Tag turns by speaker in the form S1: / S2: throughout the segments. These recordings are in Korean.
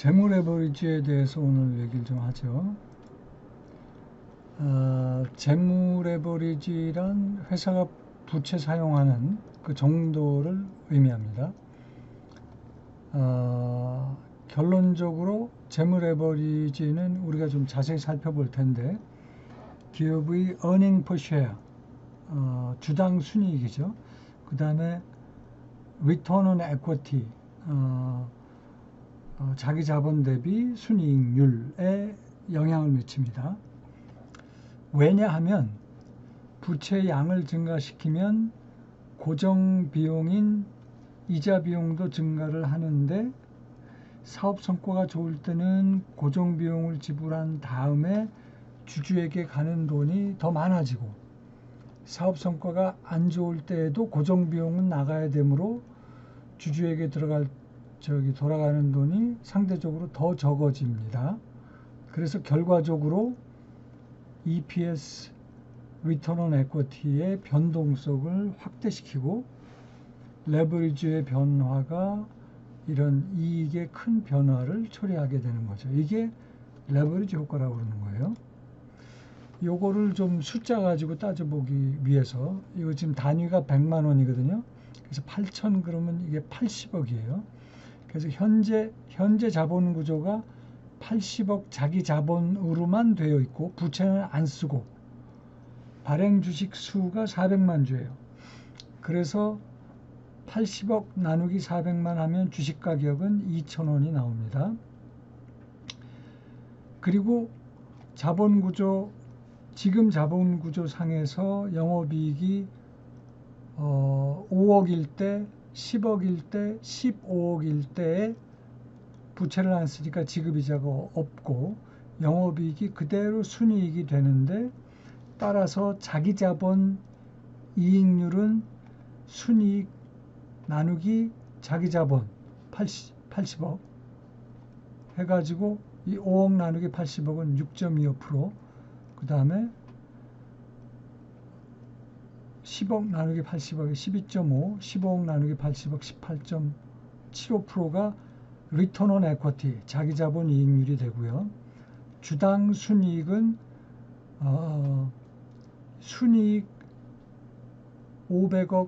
S1: 재무 레버리지에 대해서 오늘 얘기를 좀 하죠. 재무 레버리지란 회사가 부채 사용하는 그 정도를 의미합니다. 결론적으로 재무 레버리지는 우리가 좀 자세히 살펴볼 텐데, 기업의 earning per share, 주당 순이익이죠. 그 다음에 return on equity, 자기 자본 대비 순이익률에 영향을 미칩니다. 왜냐하면 부채의 양을 증가시키면 고정 비용인 이자 비용도 증가를 하는데, 사업 성과가 좋을 때는 고정 비용을 지불한 다음에 주주에게 가는 돈이 더 많아지고, 사업 성과가 안 좋을 때에도 고정 비용은 나가야 되므로 주주에게 돌아가는 돈이 상대적으로 더 적어집니다. 그래서 결과적으로 EPS, Return on Equity의 변동성을 확대시키고, 레버리지의 변화가 이런 이익의 큰 변화를 초래하게 되는 거죠. 이게 레버리지 효과라고 그러는 거예요. 요거를 좀 숫자 가지고 따져보기 위해서, 이거 지금 단위가 100만 원이거든요. 그래서 8천 그러면 이게 80억이에요. 그래서 현재 자본 구조가 80억 자기 자본으로만 되어 있고, 부채는 안 쓰고, 발행 주식 수가 400만 주예요. 그래서 80억 나누기 400만 하면 주식 가격은 2,000원이 나옵니다. 그리고 지금 자본 구조 상에서 영업이익이 5억일 때, 10억일 때, 15억일 때에 부채를 안 쓰니까 지급이자가 없고 영업이익이 그대로 순이익이 되는데, 따라서 자기 자본 이익률은 순이익 나누기 자기 자본 80억 해가지고, 이 5억 나누기 80억은 6.25%, 그 다음에 10억 나누기 80억이 12.5, 15억 나누기 80억 18.75%가 리턴 온 에쿼티, 자기 자본 이익률이 되고요. 주당 순이익은 순이익 500억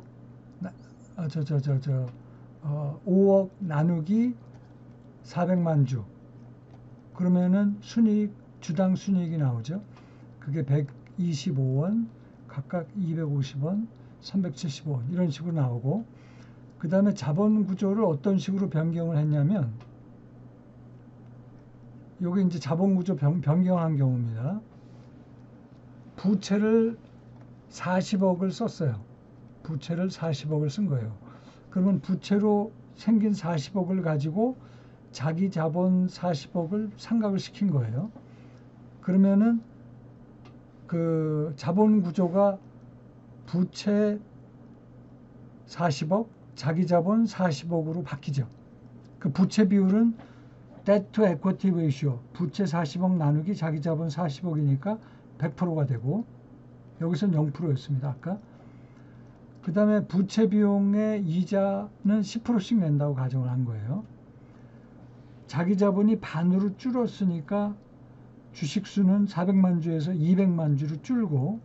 S1: 5억 나누기 400만 주, 그러면은 주당 순이익이 나오죠. 그게 125원, 각각 250원, 375원 이런 식으로 나오고, 그 다음에 자본 구조를 어떤 식으로 변경을 했냐면, 요게 이제 자본 구조 변경한 경우입니다. 부채를 40억을 썼어요. 부채를 40억을 쓴 거예요. 그러면 부채로 생긴 40억을 가지고 자기 자본 40억을 상각을 시킨 거예요. 그러면은 그 자본 구조가 부채 40억, 자기 자본 40억으로 바뀌죠. 그 부채 비율은 Debt to Equity Ratio, 부채 40억 나누기 자기 자본 40억이니까 100%가 되고, 여기서는 0%였습니다. 아까. 그 다음에 부채 비용의 이자는 10%씩 낸다고 가정을 한 거예요. 자기 자본이 반으로 줄었으니까 주식수는 400만 주에서 200만 주로 줄고,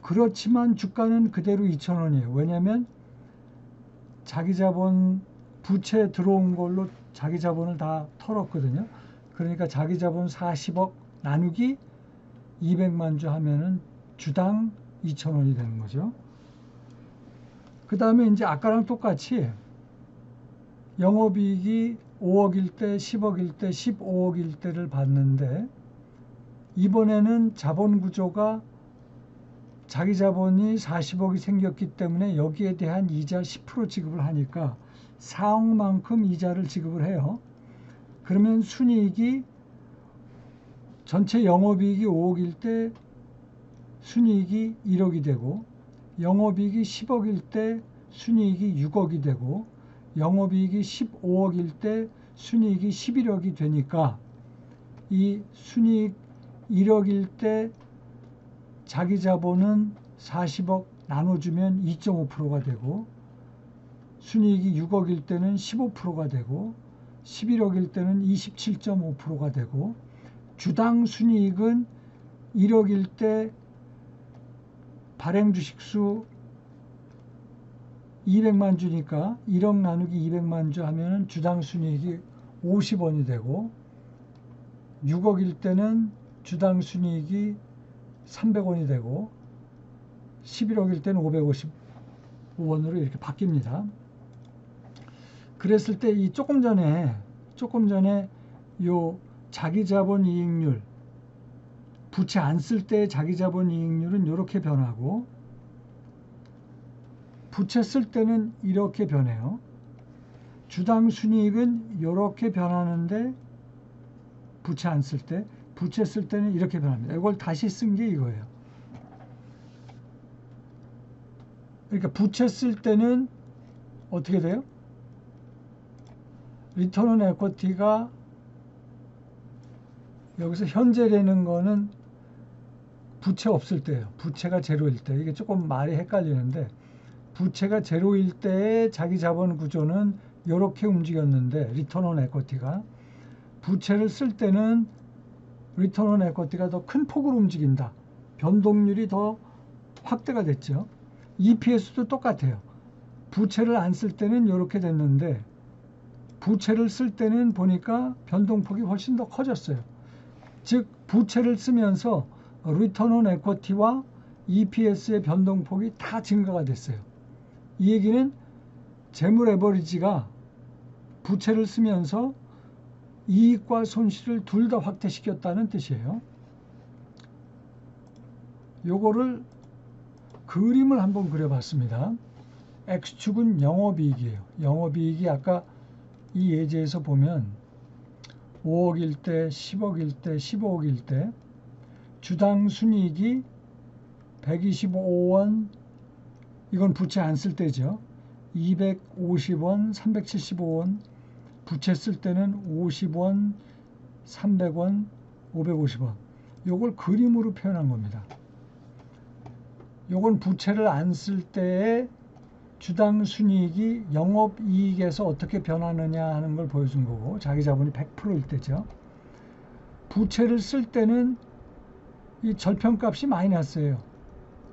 S1: 그렇지만 주가는 그대로 2,000원이에요. 왜냐하면 자기 자본, 부채 들어온 걸로 자기 자본을 다 털었거든요. 그러니까 자기 자본 40억 나누기 200만 주 하면은 주당 2,000원이 되는 거죠. 그 다음에 이제 아까랑 똑같이 영업이익이 5억일 때, 10억일 때, 15억일 때를 봤는데, 이번에는 자본 구조가 자기 자본이 40억이 생겼기 때문에 여기에 대한 이자 10% 지급을 하니까 4억만큼 이자를 지급을 해요. 그러면 순이익이, 전체 영업이익이 5억일 때 순이익이 1억이 되고, 영업이익이 10억일 때 순이익이 6억이 되고, 영업이익이 15억일 때 순이익이 11억이 되니까, 이 순이익 1억일 때 자기 자본은 40억 나눠주면 2.5%가 되고, 순이익이 6억일 때는 15%가 되고, 11억일 때는 27.5%가 되고, 주당 순이익은 1억일 때 발행 주식수 200만 주니까 1억 나누기 200만 주 하면은 주당 순이익이 50원이 되고, 6억일 때는 주당 순이익이 300원이 되고, 11억일 때는 550원으로 이렇게 바뀝니다. 그랬을 때 이 조금 전에 요 자기자본 이익률, 부채 안 쓸 때 자기자본 이익률은 이렇게 변하고, 부채 쓸 때는 이렇게 변해요. 주당 순이익은 이렇게 변하는데, 부채 안 쓸 때, 부채 쓸 때는 이렇게 변합니다. 이걸 다시 쓴 게 이거예요. 그러니까 부채 쓸 때는 어떻게 돼요? 리턴 온 에쿼티가 여기서 현재라는 거는 부채 없을 때예요. 부채가 제로일 때. 이게 조금 말이 헷갈리는데, 부채가 제로일 때의 자기 자본 구조는 이렇게 움직였는데, 리턴 온 에쿼티가 부채를 쓸 때는 리턴 온 에쿼티가 더 큰 폭으로 움직인다. 변동률이 더 확대가 됐죠. EPS도 똑같아요. 부채를 안 쓸 때는 이렇게 됐는데, 부채를 쓸 때는 보니까 변동폭이 훨씬 더 커졌어요. 즉 부채를 쓰면서 리턴 온 에쿼티와 EPS의 변동폭이 다 증가가 됐어요. 이 얘기는 재물 에버리지가 부채를 쓰면서 이익과 손실을 둘 다 확대시켰다는 뜻이에요. 요거를 그림을 한번 그려봤습니다. X축은 영업이익이에요. 영업이익이 아까 이 예제에서 보면 5억일 때, 10억일 때, 15억일 때 주당 순이익이 125원, 이건 부채 안 쓸 때죠. 250원, 375원, 부채 쓸 때는 50원, 300원, 550원. 요걸 그림으로 표현한 겁니다. 요건 부채를 안 쓸 때의 주당 순이익이 영업이익에서 어떻게 변하느냐 하는 걸 보여준 거고, 자기 자본이 100%일 때죠. 부채를 쓸 때는 이 절편값이 마이너스예요.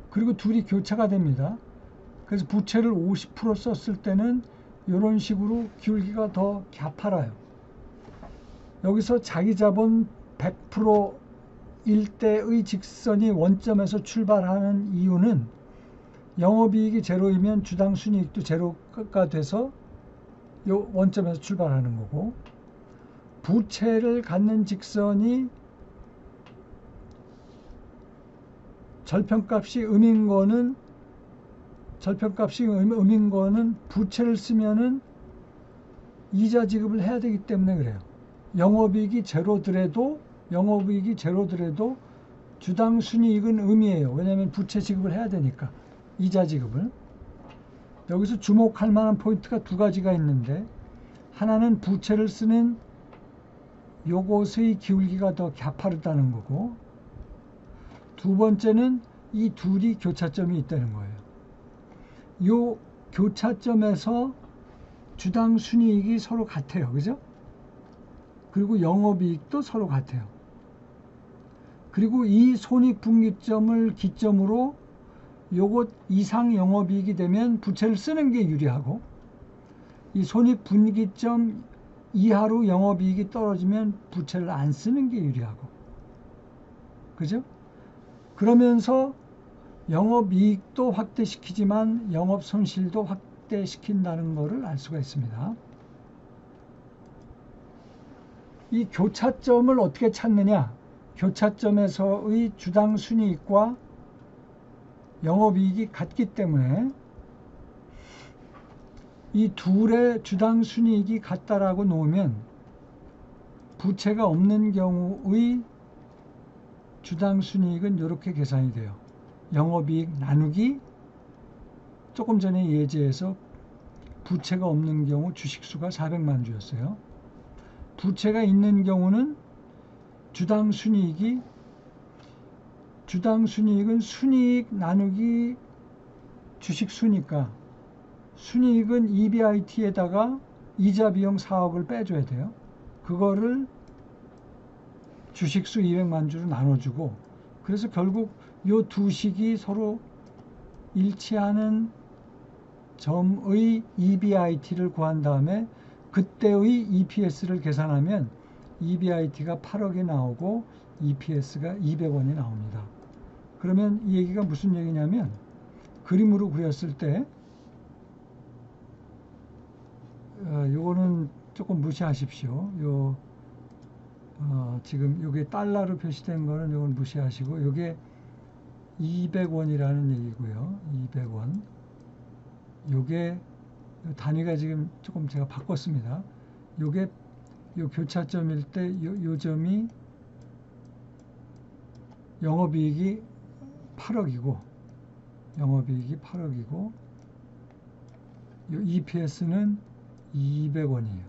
S1: 그리고 둘이 교차가 됩니다. 그래서 부채를 50% 썼을 때는 이런 식으로 기울기가 더 가팔아요. 여기서 자기 자본 100%일 때의 직선이 원점에서 출발하는 이유는 영업이익이 제로이면 주당 순이익도 제로가 돼서 요 원점에서 출발하는 거고, 부채를 갖는 직선이 절편값이 음인 거는 부채를 쓰면은 이자 지급을 해야 되기 때문에 그래요. 영업이익이 제로더라도 주당 순이익은 음이에요. 왜냐하면 부채 지급을 해야 되니까. 이자 지급을. 여기서 주목할 만한 포인트가 두 가지가 있는데, 하나는 부채를 쓰는 요것의 기울기가 더 가파르다는 거고, 두 번째는 이 둘이 교차점이 있다는 거예요. 요 교차점에서 주당 순이익이 서로 같아요. 그죠? 그리고 영업이익도 서로 같아요. 그리고 이 손익분기점을 기점으로 요것 이상 영업이익이 되면 부채를 쓰는 게 유리하고, 이 손익분기점 이하로 영업이익이 떨어지면 부채를 안 쓰는 게 유리하고, 그죠? 그러면서 영업이익도 확대시키지만 영업손실도 확대시킨다는 것을 알 수가 있습니다. 이 교차점을 어떻게 찾느냐? 교차점에서의 주당 순이익과 영업이익이 같기 때문에 이 둘의 주당 순이익이 같다라고 놓으면 부채가 없는 경우의 주당 순이익은 이렇게 계산이 돼요. 영업이익 나누기, 조금 전에 예제에서 부채가 없는 경우 주식수가 400만 주였어요. 부채가 있는 경우는 주당 순이익은 순이익 나누기 주식수니까 순이익은 EBIT에다가 이자 비용 4억을 빼줘야 돼요. 그거를 주식수 200만 주로 나눠주고, 그래서 결국 요 두 식이 서로 일치하는 점의 EBIT를 구한 다음에 그때의 EPS를 계산하면 EBIT가 8억이 나오고 EPS가 200원이 나옵니다. 그러면 이 얘기가 무슨 얘기냐면, 그림으로 그렸을 때 요거는 조금 무시하십시오. 지금 요게 달러로 표시된 거는 요건 무시하시고, 요게 200원이라는 얘기고요. 200원. 요게 단위가 지금 조금 제가 바꿨습니다. 요게 요 교차점일 때 요 점이 영업이익이 8억이고 요 EPS는 200원이에요.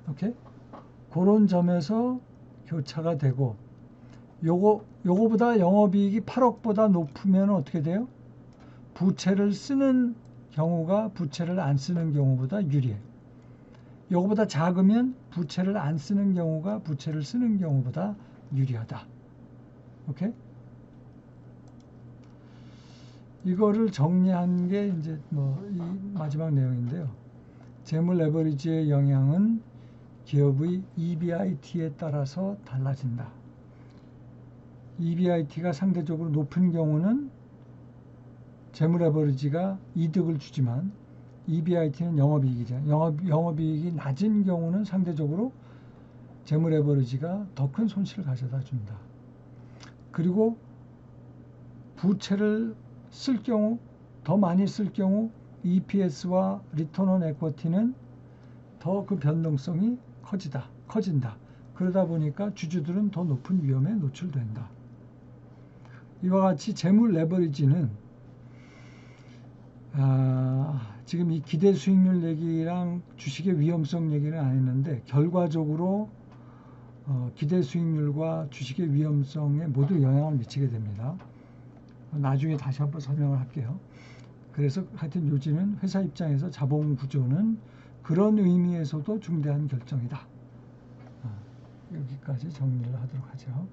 S1: 오케이? 그런 점에서 교차가 되고, 요거보다 영업이익이 8억보다 높으면 어떻게 돼요? 부채를 쓰는 경우가 부채를 안 쓰는 경우보다 유리해. 요거보다 작으면 부채를 안 쓰는 경우가 부채를 쓰는 경우보다 유리하다. 오케이? 이거를 정리한 게 이제 이 마지막 내용인데요. 재물 레버리지의 영향은 기업의 EBIT에 따라서 달라진다. EBIT가 상대적으로 높은 경우는 재물 레버리지가 이득을 주지만 EBIT는 영업이익이죠. 영업이익이 낮은 경우는 상대적으로 재물 레버리지가 더 큰 손실을 가져다 준다. 그리고 부채를 쓸 경우, 더 많이 쓸 경우 EPS와 리턴 온 에쿼티는 더 그 변동성이 커진다. 그러다 보니까 주주들은 더 높은 위험에 노출된다. 이와 같이 재물 레버리지는 지금 이 기대 수익률 얘기랑 주식의 위험성 얘기는 안 했는데, 결과적으로 기대 수익률과 주식의 위험성에 모두 영향을 미치게 됩니다. 나중에 다시 한번 설명을 할게요. 그래서 하여튼 요지는 회사 입장에서 자본 구조는 그런 의미에서도 중대한 결정이다. 여기까지 정리를 하도록 하죠.